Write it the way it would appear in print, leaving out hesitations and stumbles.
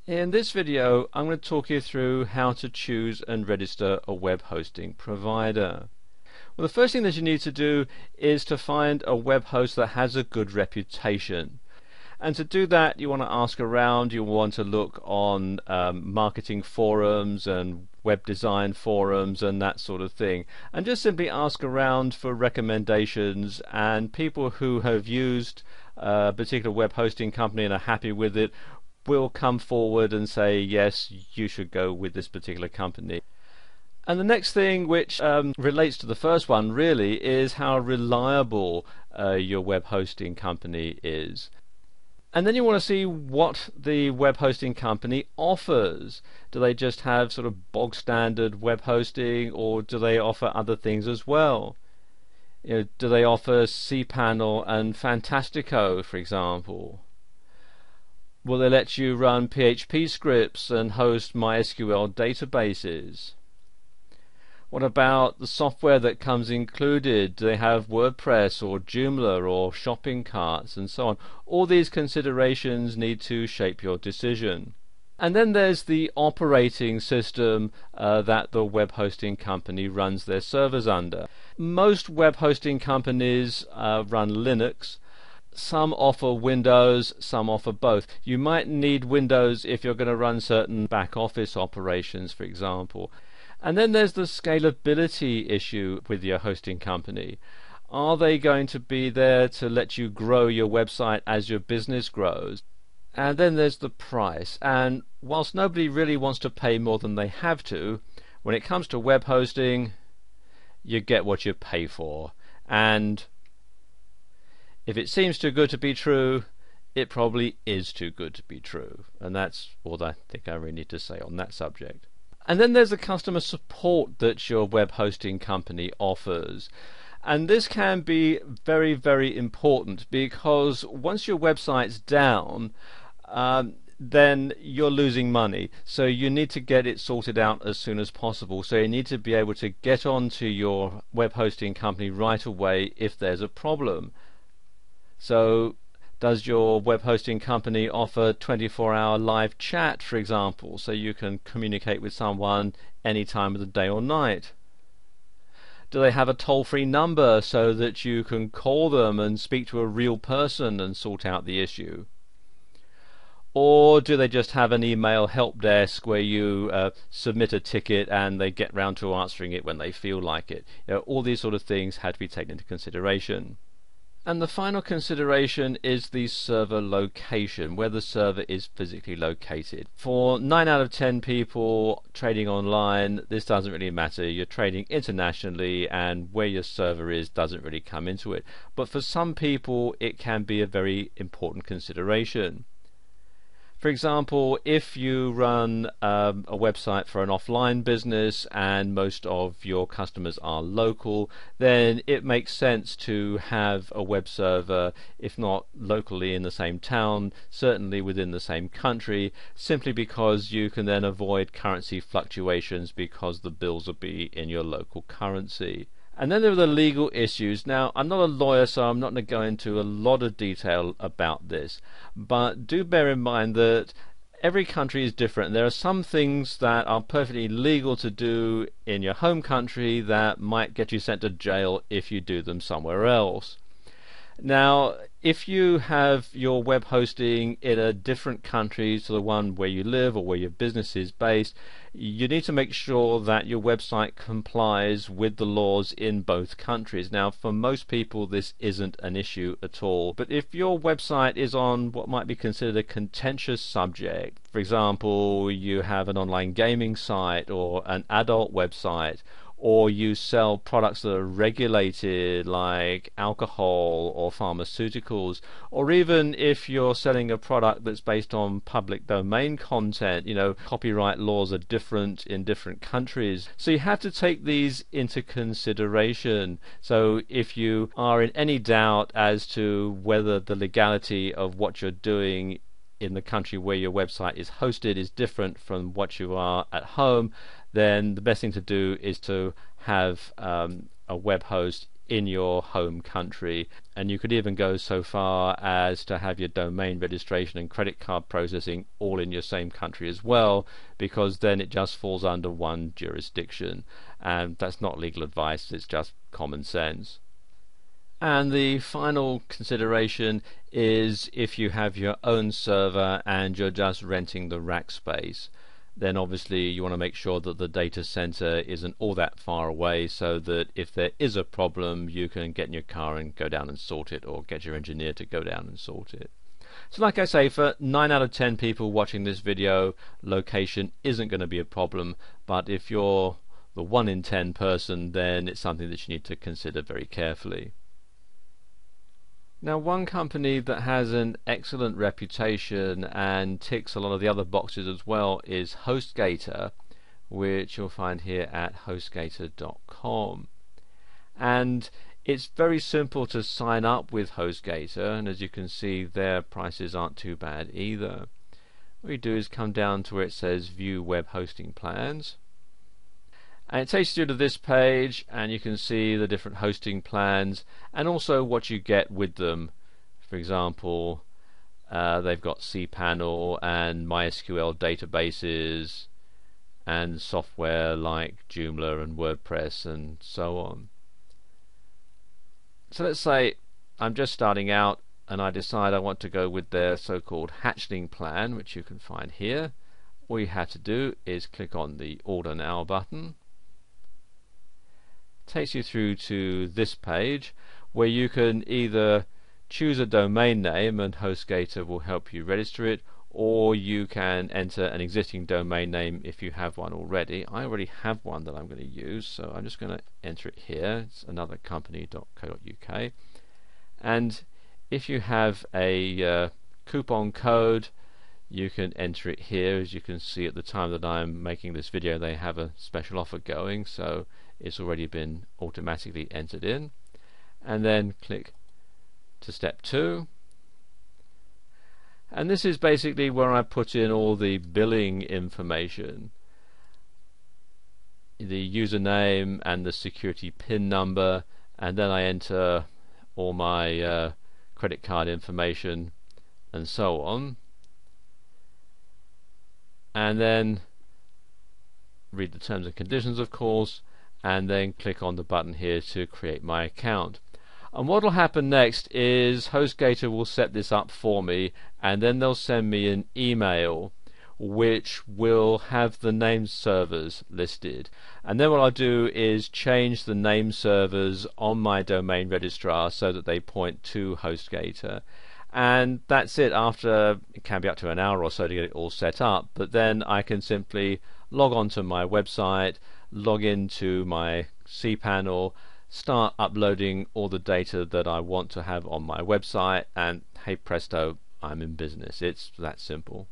In this video, I'm going to talk you through how to choose and register a web hosting provider. Well, the first thing that you need to do is to find a web host that has a good reputation. And to do that, you want to ask around, you want to look on marketing forums and web design forums and that sort of thing. And just simply ask around for recommendations, and people who have used a particular web hosting company and are happy with it will come forward and say, yes, you should go with this particular company. And the next thing, which relates to the first one really, is how reliable your web hosting company is. And then you want to see what the web hosting company offers. Do they just have sort of bog standard web hosting, or do they offer other things as well? Do they offer cPanel and Fantastico, for example? Will they let you run PHP scripts and host MySQL databases? What about the software that comes included? Do they have WordPress or Joomla or shopping carts and so on? All these considerations need to shape your decision. And then there's the operating system that the web hosting company runs their servers under. Most web hosting companies run Linux. Some offer Windows, some offer both. You might need Windows if you're going to run certain back office operations, for example. And then there's the scalability issue with your hosting company. Are they going to be there to let you grow your website as your business grows? And then there's the price. And whilst nobody really wants to pay more than they have to, when it comes to web hosting, you get what you pay for. And if it seems too good to be true, it probably is too good to be true. And that's all I think I really need to say on that subject. And then there's the customer support that your web hosting company offers. And this can be very, very important, because once your website's down, then you're losing money. So you need to get it sorted out as soon as possible. So you need to be able to get onto your web hosting company right away if there's a problem. So does your web hosting company offer 24-hour live chat, for example, so you can communicate with someone any time of the day or night? Do they have a toll-free number so that you can call them and speak to a real person and sort out the issue? Or do they just have an email help desk where you submit a ticket and they get round to answering it when they feel like it? All these sort of things had to be taken into consideration. And the final consideration is the server location, where the server is physically located. For 9 out of 10 people trading online, this doesn't really matter. You're trading internationally, and where your server is doesn't really come into it. But for some people, it can be a very important consideration. For example, if you run a website for an offline business and most of your customers are local, then it makes sense to have a web server, if not locally in the same town, certainly within the same country, simply because you can then avoid currency fluctuations because the bills will be in your local currency. And then there are the legal issues. Now, I'm not a lawyer, so I'm not going to go into a lot of detail about this, but do bear in mind that every country is different. There are some things that are perfectly legal to do in your home country that might get you sent to jail if you do them somewhere else. Now, if you have your web hosting in a different country to the one where you live or where your business is based, you need to make sure that your website complies with the laws in both countries. Now, for most people, this isn't an issue at all. But if your website is on what might be considered a contentious subject, for example, you have an online gaming site or an adult website, or you sell products that are regulated like alcohol or pharmaceuticals, or even if you're selling a product that's based on public domain content, copyright laws are different in different countries. So you have to take these into consideration. So if you are in any doubt as to whether the legality of what you're doing in the country where your website is hosted is different from what you are at home, then the best thing to do is to have a web host in your home country, and you could even go so far as to have your domain registration and credit card processing all in your same country as well, because then it just falls under one jurisdiction, and that's not legal advice, it's just common sense. And the final consideration is if you have your own server and you're just renting the rack space, then obviously you want to make sure that the data center isn't all that far away, so that if there is a problem you can get in your car and go down and sort it, or get your engineer to go down and sort it. So like I say, for 9 out of 10 people watching this video, location isn't going to be a problem, but if you're the 1 in 10 person, then it's something that you need to consider very carefully. Now, one company that has an excellent reputation and ticks a lot of the other boxes as well is HostGator, which you'll find here at hostgator.com. And it's very simple to sign up with HostGator, and as you can see, their prices aren't too bad either. What you do is come down to where it says View Web Hosting Plans, and it takes you to this page, and you can see the different hosting plans and also what you get with them. For example, they've got cPanel and MySQL databases and software like Joomla and WordPress and so on. So let's say I'm just starting out and I decide I want to go with their so-called Hatchling plan, which you can find here. All you have to do is click on the Order Now button. Takes you through to this page where you can either choose a domain name and HostGator will help you register it, or you can enter an existing domain name if you have one already. I already have one that I'm going to use, so I'm just going to enter it here. It's anothercompany.co.uk, and if you have a coupon code, you can enter it here. As you can see, at the time that I'm making this video, they have a special offer going, so it's already been automatically entered in. And then click to step 2, and this is basically where I put in all the billing information, the username and the security PIN number, and then I enter all my credit card information and so on, and then read the terms and conditions, of course, and then click on the button here to create my account. And what will happen next is HostGator will set this up for me, and then they'll send me an email which will have the name servers listed, and then what I'll do is change the name servers on my domain registrar so that they point to HostGator, and that's it. After, it can be up to an hour or so to get it all set up, but then I can simply log on to my website, log into my cPanel, start uploading all the data that I want to have on my website, and hey presto, I'm in business. It's that simple.